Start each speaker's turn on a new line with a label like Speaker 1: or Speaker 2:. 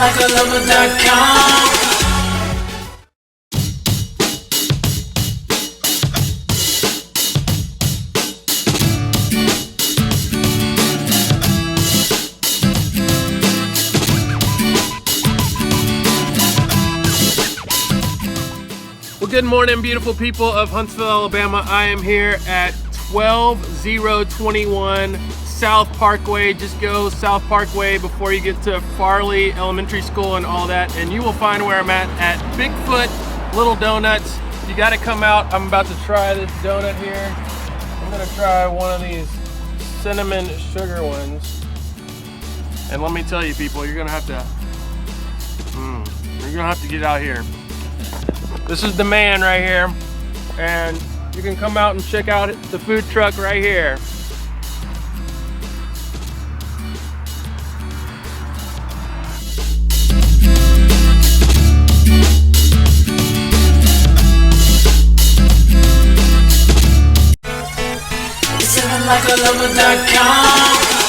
Speaker 1: livinlikealover.com.
Speaker 2: Well, good morning, beautiful people of Huntsville, Alabama. I am here at 12021 South Parkway. Just go South Parkway before you get to Farley Elementary School and all that, and you will find where I'm at Bigfoot Little Donuts. You got to come out. I'm about to try this donut here. I'm gonna try one of these cinnamon sugar ones, and let me tell you, people, you're gonna have to get out here. This is the man right here, and you can come out and check out the food truck right here.
Speaker 1: It's livinlikealover.com.